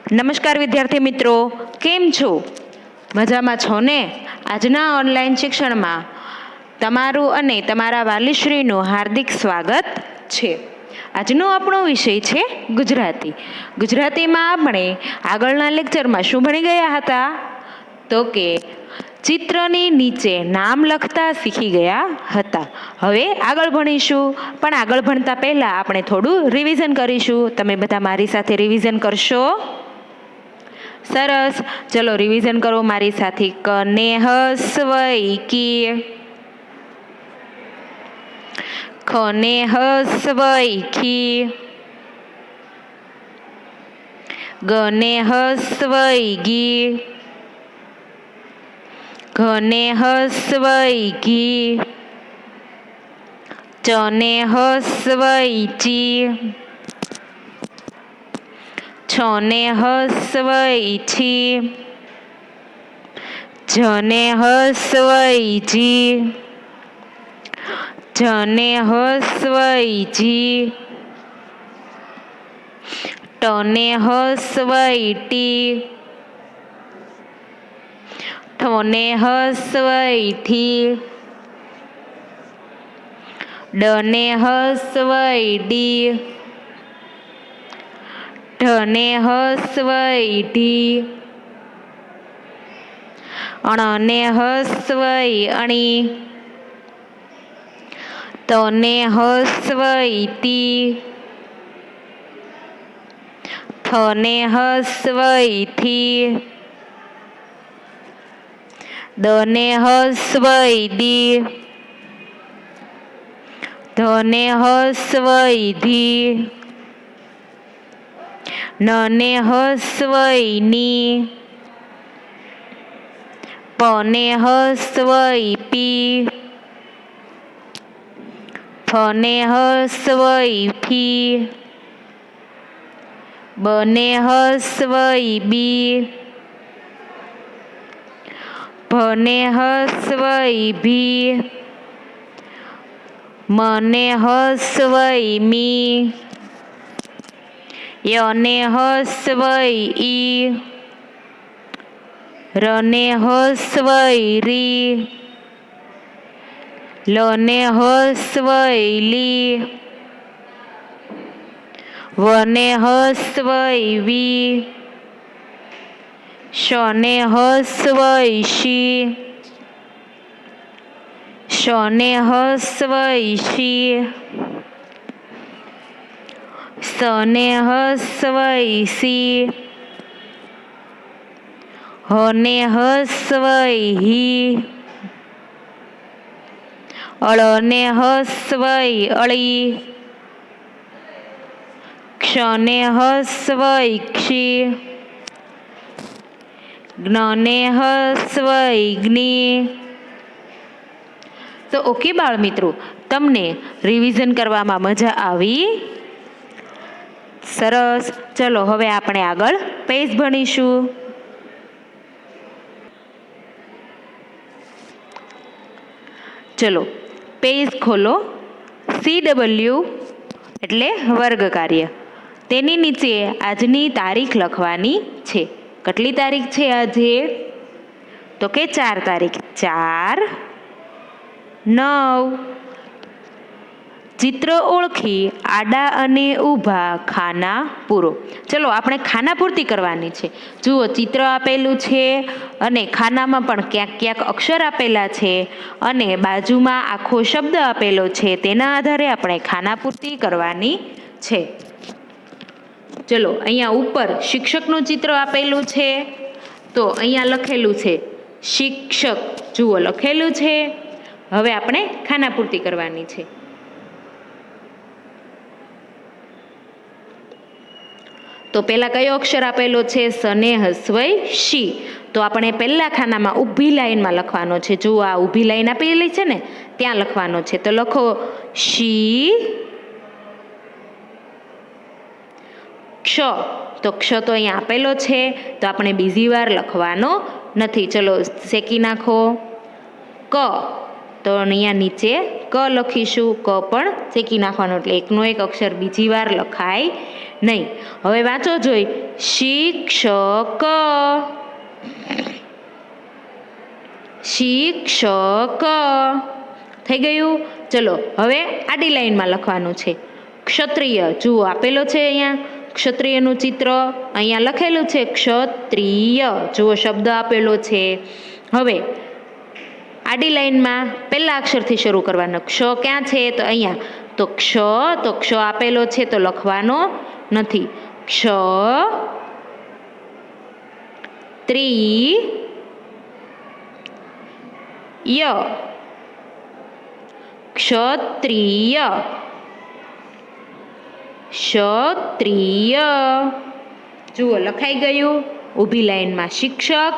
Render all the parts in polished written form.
નમસ્કાર વિદ્યાર્થી મિત્રો, કેમ છો? મજામાં છો ને? આજના ઓનલાઈન શિક્ષણમાં તમારું અને તમારા વાલીશ્રીનું હાર્દિક સ્વાગત છે. આજનો આપણો વિષય છે ગુજરાતી. ગુજરાતીમાં આપણે આગળના લેક્ચરમાં શું ભણી ગયા હતા? તો કે ચિત્રની નીચે નામ લખતા શીખી ગયા હતા. હવે આગળ ભણીશું, પણ આગળ ભણતા પહેલાં આપણે થોડું રિવિઝન કરીશું. તમે બધા મારી સાથે રિવિઝન કરશો? સરસ, ચલો રિવિઝન કરો મારી સાથે. કને હસવઈ કી, ખને હસવઈ ખી, ગને હસવઈ ગી, ઘને હસવઈ ઘી, ચને હસવઈ ચી, છને હસવઈ છી, જને હસવઈ જી, જને હસવઈ જી, ટને હસવઈ ટી, ઠોને હસવઈ ઠી, ડને હસવઈ ડી, ઢને હસવઈ ઢી, અણને હસવઈ અણી, તને હસવઈ તી, થને હસવઈ થી, દને હસવઈ દી, ધને હસવઈ ધી, નને હસવઈ ની, પને હસવઈ પી, ફને હસવઈ ફી, બને હસવઈ બી, ભને હસવઈ ભી, મને હસવઈ મી, યને હસવઈ ઈ, રને હસવઈ રી, લને હસવઈ લી, વને હસવઈ વી, શને હસવઈ શી, શને હસવઈ શી, સને હસવઈ સી, હને હસવઈ હી, અળને હસવઈ અળી, ક્ષને હસવઈ ક્ષી, જ્ઞને હસવઈ જ્ઞી. તો ઓકે બાળ મિત્રો, તમને રિવિઝન કરવામાં મજા આવી? સરસ, ચલો હવે આપણે આગળ પેજ ભણીશું. ચલો પેજ ખોલો. CW એટલે વર્ગ કાર્ય. તેની નીચે આજની તારીખ લખવાની છે. કેટલી તારીખ છે આજે? તો કે 4 તારીખ. 4/9. ચિત્ર ઓળખી આડા અને ઊભા ખાના પૂરો. ચલો આપણે ખાના પૂર્તિ કરવાની છે. જુઓ, ચિત્ર આપેલું છે અને ખાનામાં પણ ક્યાંક ક્યાંક અક્ષર આપેલા છે અને બાજુમાં આખો શબ્દ આપેલો છે. તેના આધારે આપણે ખાના પૂર્તિ કરવાની છે. ચલો, અહીંયા ઉપર શિક્ષકનું ચિત્ર આપેલું છે, તો અહીંયા લખેલું છે શિક્ષક. જુઓ, લખેલું છે. હવે આપણે ખાના પૂર્તિ કરવાની છે. તો પહેલાં કયો અક્ષર આપેલો છે? સને હસવઈ શી. તો આપણે પહેલા ખાનામાં ઊભી લાઈનમાં લખવાનો છે. જુઓ, આ ઊભી લાઈન આપેલી છે ને, ત્યાં લખવાનો છે. તો લખો શી ક્ષ. તો ક્ષ તો અહીંયા આપેલો છે, તો આપણે બીજી વાર લખવાનો નથી. ચલો શેકી નાખો. ક. તો અહીંયા નીચે ક લખીશું. ક પણ શેકી નાખવાનો, એટલે એકનો એક અક્ષર બીજી વાર લખાય નહીં. હવે વાંચો જોઈ. શિક્ષક, શિક્ષક. થઈ ગયું. ચલો હવે આડી લાઈનમાં લખવાનું છે. ક્ષત્રિય, જુઓ આપેલો છે અહીંયા ક્ષત્રિયનું ચિત્ર, અહીંયા લખેલું છે ક્ષત્રિય, જુઓ શબ્દ આપેલો છે. હવે આડી લાઈનમાં પહેલા અક્ષરથી શરૂ કરવાનો. ક્ષ ક્યાં છે? તો અહીંયા. તો ક્ષ આપેલો છે તો લખવાનો નથી. ક્ષ ત્રિય, ક્ષત્રિય, ક્ષત્રિય. જુઓ લખાઈ ગયું. ઊભી લાઈનમાં શિક્ષક,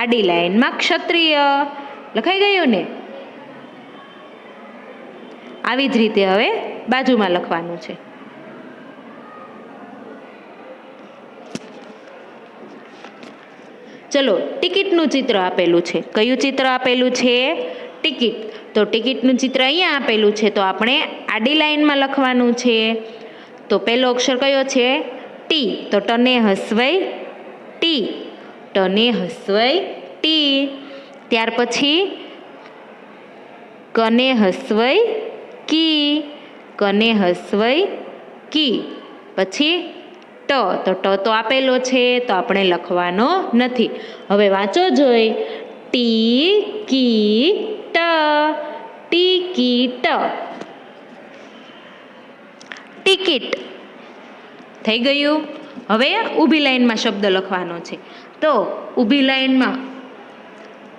આડી લાઈનમાં ક્ષત્રિય. લખાઈ ગયું ને? આવી જ રીતે હવે બાજુમાં લખવાનું છે. ચલો ટિકિટનું ચિત્ર આપેલું છે. કયું ચિત્ર આપેલું છે? ટિકિટ. તો ટિકિટનું ચિત્ર અહીંયા આપેલું છે તો આપણે આડી લાઈનમાં લખવાનું છે. તો પહેલો અક્ષર કયો છે? ટી. તો ટને હસવઈ ટી, ટને હસવઈ ટી. ત્યાર પછી કને હસવઈ કી, કને હસવઈ કી. પછી ટ. તો ટ તો આપેલો છે તો આપણે લખવાનો નથી. હવે વાંચો જોઈ. ટી કી ટ, ટિકિટ, ટિકિટ. થઈ ગયું. હવે ઊભી લાઈનમાં શબ્દ લખવાનો છે. તો ઊભી લાઈનમાં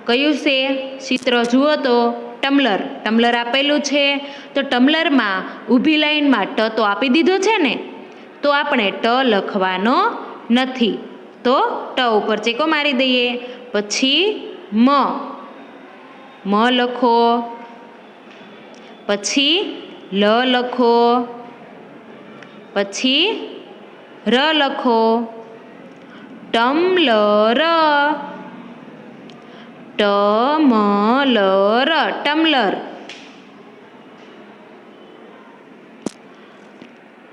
કયું છે ચિત્ર? જુઓ તો ટમ્લર. ટમ્લર આપેલું છે તો ટમ્લરમાં ઊભી લાઈનમાં ટ તો આપી દીધો છે ને, તો આપણે ટ લખવાનો નથી. તો ટ ઉપર ચેકો મારી દઈએ. પછી મ, મ લખો. પછી લ લખો. પછી ર લખો. ટમ્લર, ટમલર, ટમ્લર,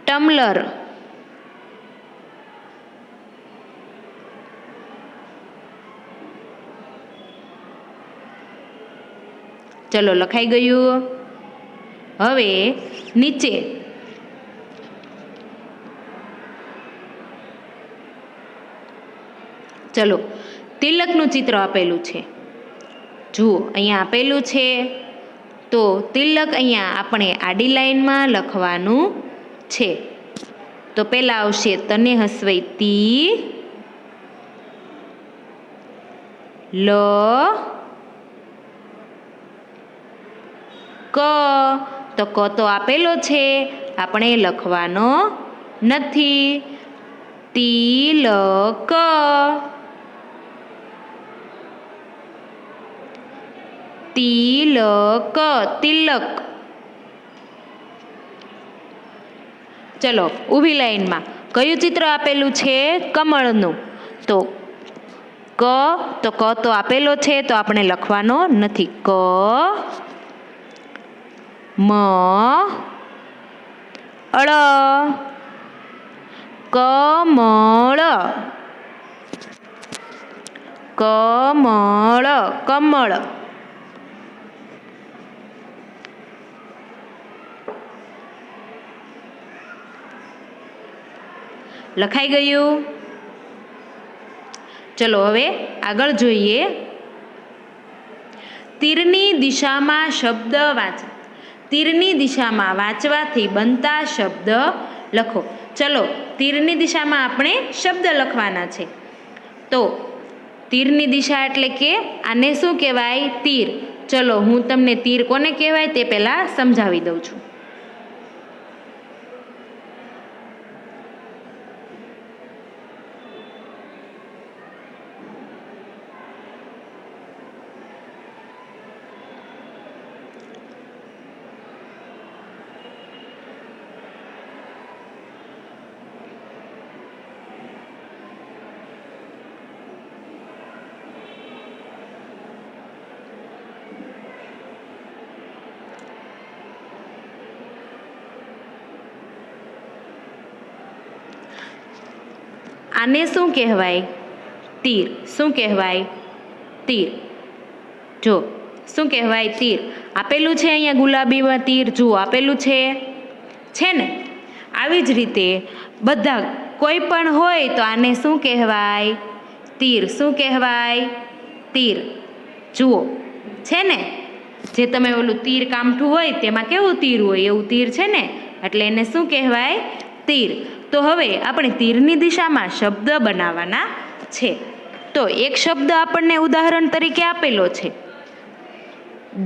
ટમ્લર. ચલો લખાઈ ગયું. હવે નીચે ચલો તિલકનું ચિત્ર આપેલું છે. જુઓ અહીંયા આપેલું છે તો તિલક અહીંયા આપણે આડી લાઈનમાં લખવાનું છે. તો પહેલાં આવશે તને હસવઈ તી, લ ક. તો ક તો આપેલો છે આપણે લખવાનો નથી. તિલક, તિલક, તિલક. ચલો ઊભી લાઈનમાં કયું ચિત્ર આપેલું છે? કમળનું. તો ક તો આપેલો છે તો આપણે લખવાનો નથી. ક મ અળ, કમળ, કમળ, કમળ. લખાઈ ગયું. ચલો હવે આગળ જોઈએ. તીરની દિશામાં શબ્દ વાંચ. તીરની દિશામાં વાંચવાથી બનતા શબ્દ લખો. ચલો તીરની દિશામાં આપણે શબ્દ લખવાના છે. તો તીરની દિશા એટલે કે આને શું કહેવાય? તીર. ચલો હું તમને તીર કોને કહેવાય તે પહેલાં સમજાવી દઉં છું. આને શું કહેવાય? તીર. શું કહેવાય? તીર. જો શું કહેવાય? તીર. આપેલું છે અહીંયા ગુલાબીમાં તીર, જુઓ આપેલું છે ને? આવી જ રીતે બધા કોઈ પણ હોય તો આને શું કહેવાય? તીર. શું કહેવાય? તીર. જુઓ છે ને, જે તમે ઓલું તીર કામઠું હોય તેમાં કેવું તીર હોય એવું તીર છે ને, એટલે એને શું કહેવાય? તીર. તો હવે આપણે તીરની દિશામાં શબ્દ બનાવવાના છે. તો એક શબ્દ આપણને ઉદાહરણ તરીકે આપેલો છે,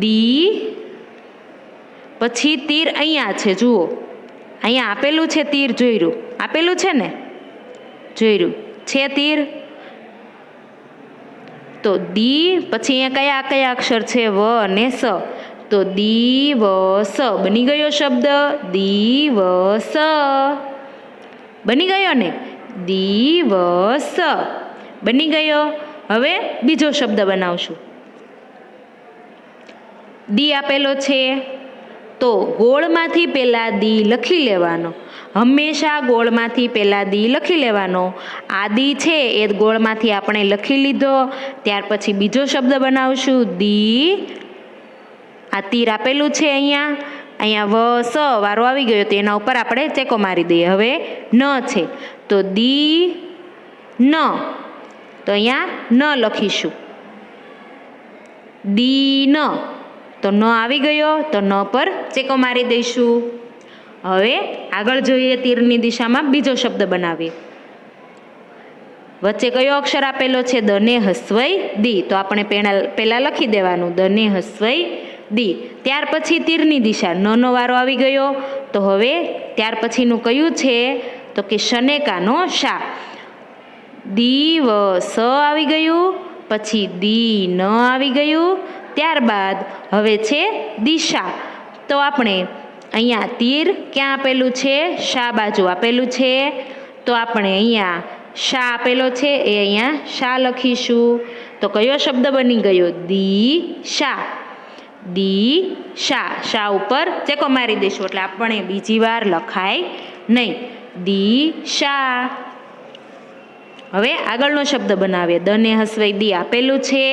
દી. પછી તીર અહીંયા છે, જુઓ અહીંયા આપેલું છે તીર, જોઈરું આપેલું છે ને, જોઈરું છે તીર. તો દી પછી અહીંયા કયા કયા અક્ષર છે? વ અને સ. તો દિવસ બની ગયો શબ્દ, દિવસ બની ગયો ને, દિવસ બની ગયો. હવે બીજો શબ્દ બનાવશું. દી આપેલો છે તો ગોળમાંથી પહેલા દી લખી લેવાનો. હંમેશા ગોળમાંથી પહેલા દી લખી લેવાનો. આ દી છે એ ગોળમાંથી આપણે લખી લીધો. ત્યાર પછી બીજો શબ્દ બનાવશું, દી. આ તીર આપેલું છે અહીંયા વ સ વારો આવી ગયો તો એના ઉપર આપણે ચેકો મારી દઈએ. હવે ન છે તો દી ન, તો અહીંયા ન લખીશું. દી ન, તો ન આવી ગયો તો ન પર ચેકો મારી દઈશું. હવે આગળ જોઈએ, તીરની દિશામાં બીજો શબ્દ બનાવીએ. વચ્ચે કયો અક્ષર આપેલો છે? દ ને હસ્વઈ દી. તો આપણે પહેલા લખી દેવાનું, દ ને હસ્વઈ દી. ત્યાર પછી તીરની દિશા, ન નો વારો આવી ગયો તો હવે ત્યાર પછીનું કયું છે? તો કે શનેકાનો શા. દિવસ આવી ગયું, પછી દી ન આવી ગયું. ત્યારબાદ હવે છે દિશા. તો આપણે અહીંયા તીર ક્યાં આપેલું છે? શા બાજુ આપેલું છે. તો આપણે અહીંયા શા આપેલો છે એ અહીંયા શા લખીશું. તો કયો શબ્દ બની ગયો? દિશા. દિશા. શા ઉપર ચેકો મારી દઈશું એટલે આપણે બીજી વાર લખાય નહીં, દિશા. હવે આગળનો શબ્દ બનાવીએ. દ ને હસવાઈ દી આપેલું છે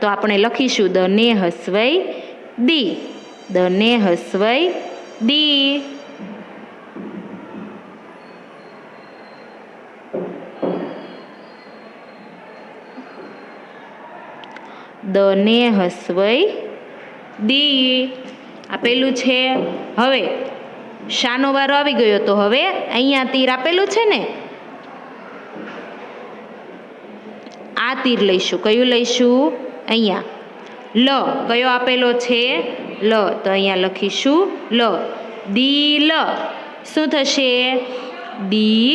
તો આપણે લખીશું દ ને હસવાઈ દી. દ ને હસવાઈ દી. દ ને હસવાઈ દી આપેલું છે. હવે શાનો વારો આવી ગયો તો હવે અહીંયા તીર આપેલું છે ને, આ તીર લઈશું. કયું લઈશું? અહીંયા લ કયો આપેલો છે? લ. તો અહીંયા લખીશું લ. દી લ. શું થશે? દી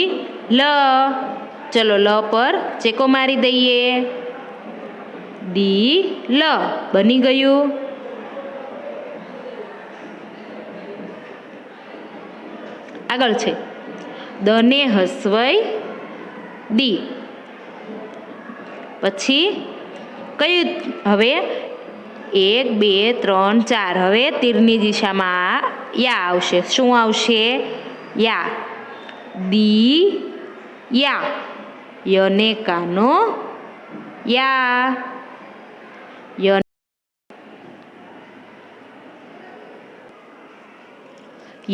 લ. ચલો લ પર ચેકો મારી દઈએ. દી લ બની ગયું. આગળ છે દ ને હસવાઈ દી. પછી કયું? હવે 1 2 3 4. હવે તીરની દિશામાં યા આવશે. શું આવશે? યા. દી યા. યને કાનો યા.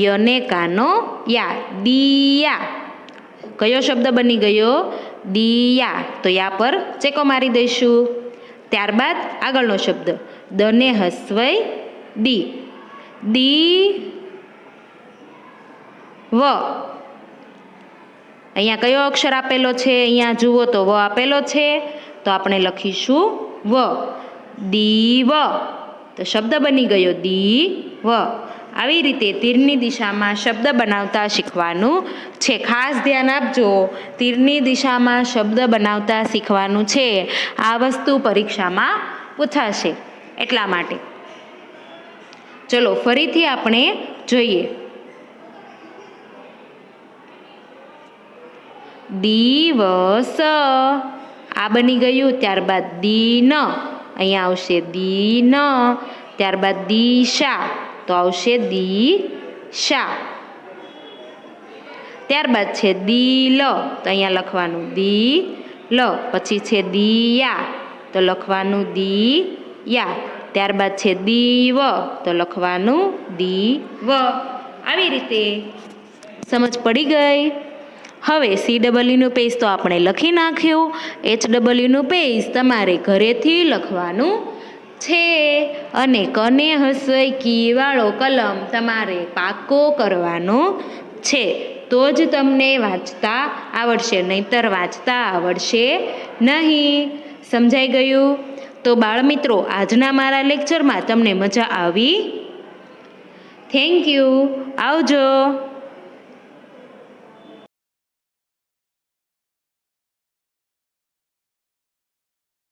યને કાનો યા. દિયા. કયો શબ્દ બની ગયો? દિયા. તો યા પર ચેકો મારી દઈશું. ત્યારબાદ આગળનો શબ્દ દ ને હસવાઈ દી. દી વ. અહીંયા કયો અક્ષર આપેલો છે? અહીંયા જુઓ તો વ આપેલો છે તો આપણે લખીશું વ. દીવ. તો શબ્દ બની ગયો દીવ. આવી રીતે તીરની દિશામાં શબ્દ બનાવતા શીખવાનું છે. ખાસ ધ્યાન આપજો, તીરની દિશામાં શબ્દ બનાવતા શીખવાનું છે. આ વસ્તુ પરીક્ષામાં પૂછાશે એટલા માટે. ચલો ફરીથી આપણે જોઈએ. દિવસ આ બની ગયું. ત્યારબાદ દીન અહીંયા આવશે દીન. ત્યારબાદ દિશા તો આવશે દિશા. ત્યારબાદ છે દિલ, તો અહીંયા લખવાનું દિલ. પછી છે દિયા, તો લખવાનું દિયા. ત્યારબાદ છે દીવ, તો લખવાનું દીવ. આવી રીતે સમજ પડી ગઈ. હવે CWનું પેજ તો આપણે લખી નાખ્યું. HWનું પેજ તમારે ઘરેથી લખવાનું છે. અને કને હસઈ કીવાળો કલમ તમારે પાકો કરવાનો છે, તો જ તમને વાંચતા આવડશે, નહીંતર વાંચતા આવડશે નહીં. સમજાઈ ગયું? તો બાળમિત્રો, આજના મારા લેક્ચરમાં તમને મજા આવી? Thank you. આવજો.